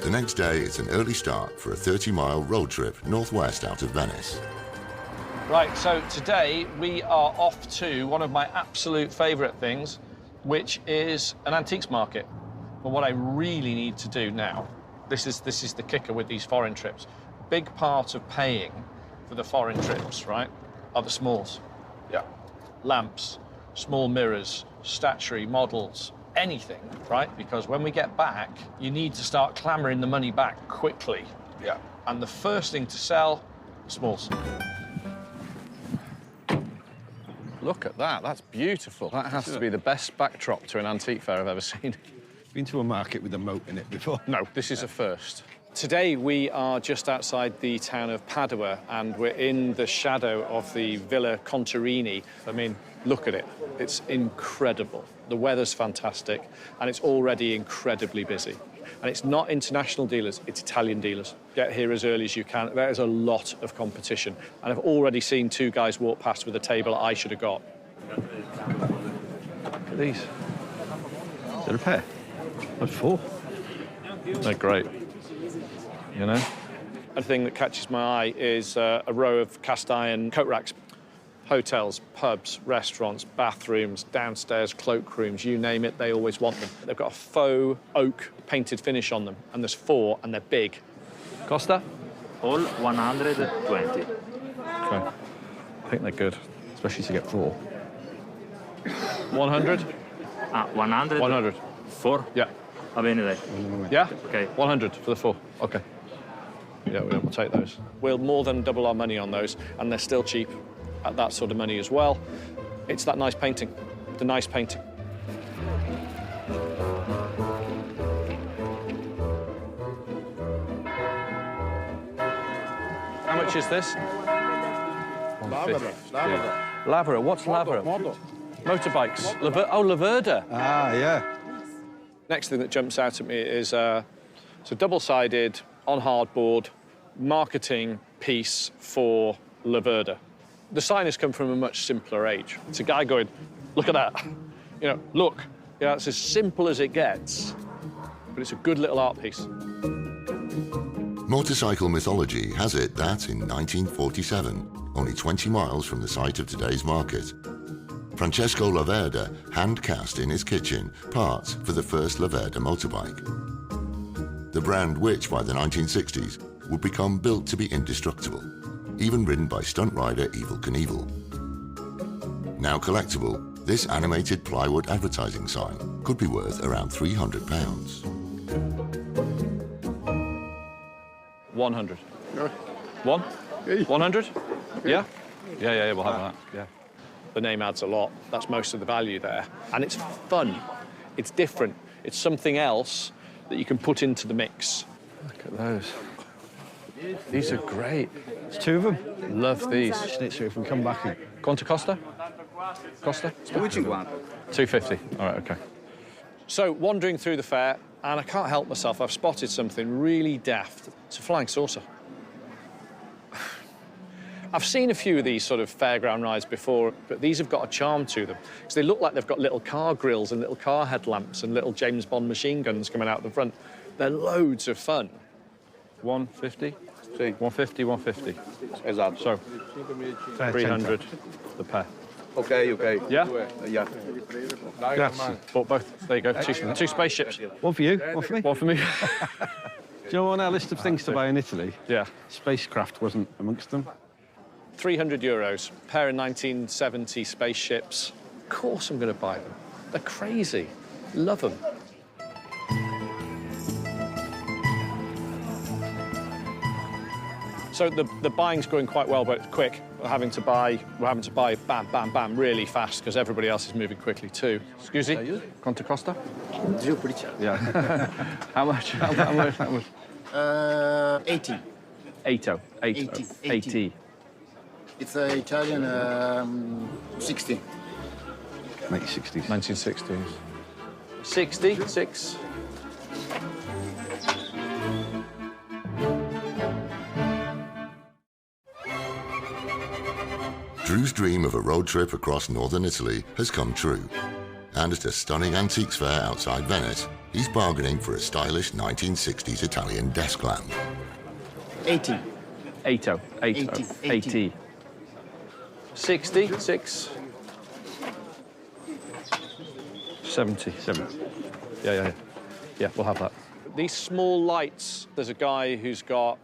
The next day, it's an early start for a 30-mile road trip northwest out of Venice. Right, so today we are off to one of my absolute favourite things, which is an antiques market. But what I really need to do now, this is the kicker with these foreign trips. Big part of paying for the foreign trips, right, are the smalls. Yeah. Lamps, small mirrors, statuary, models, anything, right? Because when we get back, you need to start clambering the money back quickly. Yeah. And the first thing to sell, smalls. Look at that, that's beautiful. That has to be the best backdrop to an antique fair I've ever seen. Been to a market with a moat in it before? No, this is a first. Today we are just outside the town of Padua and we're in the shadow of the Villa Contarini. I mean, look at it. It's incredible. The weather's fantastic and it's already incredibly busy. And it's not international dealers, it's Italian dealers. Get here as early as you can. There is a lot of competition. And I've already seen two guys walk past with a table I should have got. Look at these. Is that a pair? That's 4. They're great, you know? A thing that catches my eye is a row of cast iron coat racks. Hotels, pubs, restaurants, bathrooms, downstairs cloakrooms, you name it, they always want them. They've got a faux oak painted finish on them, and there's 4, and they're big. Costa? All 120. Okay. I think they're good, especially to get 4. 100? 100? 100. 4? Yeah. Va bene, dai. Yeah? Okay. 100 for the 4. Okay. Yeah, we'll take those. We'll more than double our money on those, and they're still cheap at that sort of money as well. It's that nice painting, the nice painting. How much is this? Lavera. What's Lavera? Motorbikes. Laverda. Ah, yeah. Next thing that jumps out at me is it's a double-sided, on hardboard, marketing piece for Laverda. The sign has come from a much simpler age. It's a guy going, look at that. You know, look. Yeah, it's as simple as it gets, but it's a good little art piece. Motorcycle mythology has it that in 1947, only 20 miles from the site of today's market, Francesco Laverda hand-cast in his kitchen parts for the first Laverda motorbike. The brand which, by the 1960s, would become built to be indestructible, even ridden by stunt rider Evel Knievel. Now collectible, this animated plywood advertising sign could be worth around £300. 100. 1? 100? Yeah? Yeah, we'll have that, yeah. The name adds a lot. That's most of the value there. And it's fun. It's different. It's something else that you can put into the mix. Look at those. These are great. There's 2 of them. Love these. Snitch if we come back in. Quanto costa? Costa? 250. All right, OK. So, wandering through the fair, and I can't help myself, I've spotted something really daft. It's a flying saucer. I've seen a few of these sort of fairground rides before, but these have got a charm to them. Because they look like they've got little car grills and little car headlamps and little James Bond machine guns coming out the front. They're loads of fun. 150? 150, 150. Esatto. So, 300 the pair. Okay. Yeah? Yeah. Grazie. Bought both. There you go. Two spaceships. One for you, one for me. One for me. Do you know on our list of things to buy in Italy? Yeah. Spacecraft wasn't amongst them. €300. Pair of 1970 spaceships. Of course I'm going to buy them. They're crazy. Love them. So the buying's going quite well, but it's quick. We're having to buy bam, bam, bam, really fast because everybody else is moving quickly too. Excuse me? Quanto costa? Yeah. How much? How much? 80. 80. 80. It's Italian 60. 1960s. 1960s. 66. Drew's dream of a road trip across northern Italy has come true. And at a stunning antiques fair outside Venice, he's bargaining for a stylish 1960s Italian desk lamp. 80. 80. 80. 80. 60, 6. 70. 70. Yeah. Yeah, we'll have that. These small lights, there's a guy who's got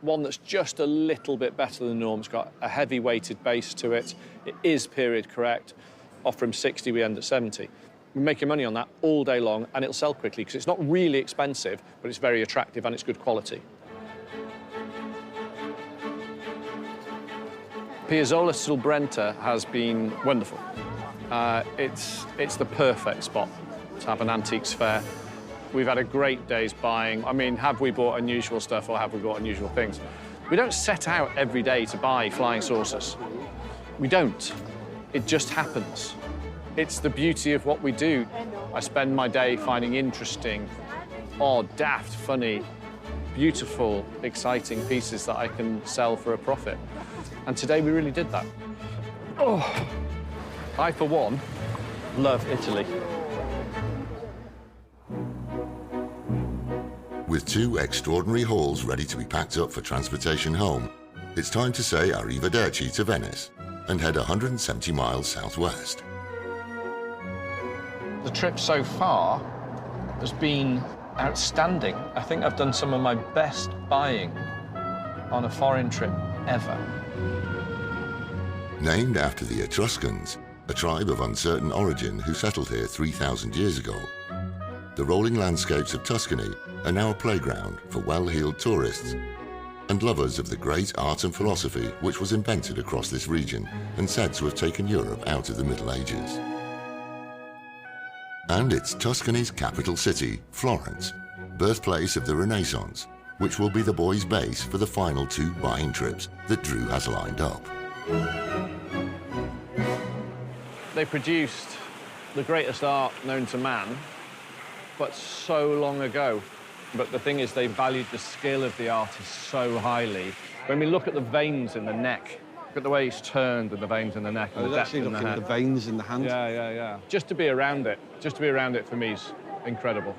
one that's just a little bit better than norm. It's got a heavy weighted base to it. It is period correct. Offer him 60, we end at 70. We're making money on that all day long, and it'll sell quickly because it's not really expensive, but it's very attractive and it's good quality. Piazzolla sul Brenta has been wonderful. It's the perfect spot to have an antiques fair. We've had a great day's buying. I mean, have we bought unusual stuff or have we bought unusual things? We don't set out every day to buy flying saucers. We don't. It just happens. It's the beauty of what we do. I spend my day finding interesting, odd, daft, funny, beautiful, exciting pieces that I can sell for a profit. And today we really did that. Oh, I, for one, love Italy. With 2 extraordinary hauls ready to be packed up for transportation home, it's time to say arrivederci to Venice and head 170 miles southwest. The trip so far has been outstanding. I think I've done some of my best buying on a foreign trip ever. Named after the Etruscans, a tribe of uncertain origin who settled here 3,000 years ago, the rolling landscapes of Tuscany are now a playground for well-heeled tourists and lovers of the great art and philosophy which was invented across this region and said to have taken Europe out of the Middle Ages. And it's Tuscany's capital city, Florence, birthplace of the Renaissance, which will be the boys' base for the final 2 buying trips that Drew has lined up. They produced the greatest art known to man, but so long ago. But the thing is, they valued the skill of the artist so highly. When we look at the veins in the neck, look at the way he's turned and the veins in the neck and the depth in the head. The veins in the hand. Yeah. Just to be around it for me is incredible.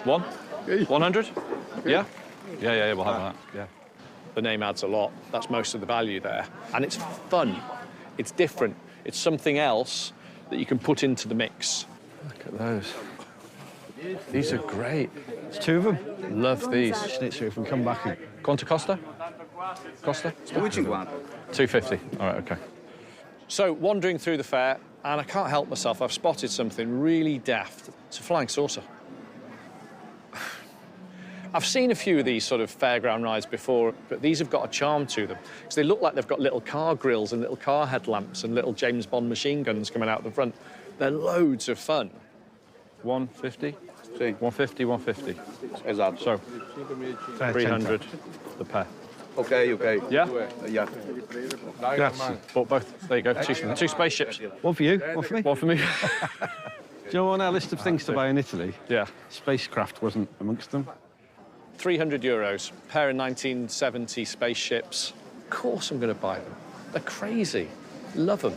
One? 100? Yeah? Yeah, we'll have that, yeah. The name adds a lot. That's most of the value there. And it's fun. It's different. It's something else that you can put into the mix. Look at those. These are great. There's two of them. Love these. Schnitzer, if we come back and... Quanto costa? Costa? 250. All right, OK. So, wandering through the fair, and I can't help myself, I've spotted something really daft. It's a flying saucer. I've seen a few of these sort of fairground rides before, but these have got a charm to them, because they look like they've got little car grills and little car headlamps and little James Bond machine guns coming out the front. They're loads of fun. 150? Sì. 150, 150. Esatto. So, 300 the pair. Okay. Yeah? Yeah. Grazie. Bought both. There you go. Two spaceships. One for you, one for me. One for me. Do you know on our list of things to buy in Italy? Yeah. Spacecraft wasn't amongst them. €300. Pair of 1970 spaceships. Of course I'm going to buy them. They're crazy. Love them.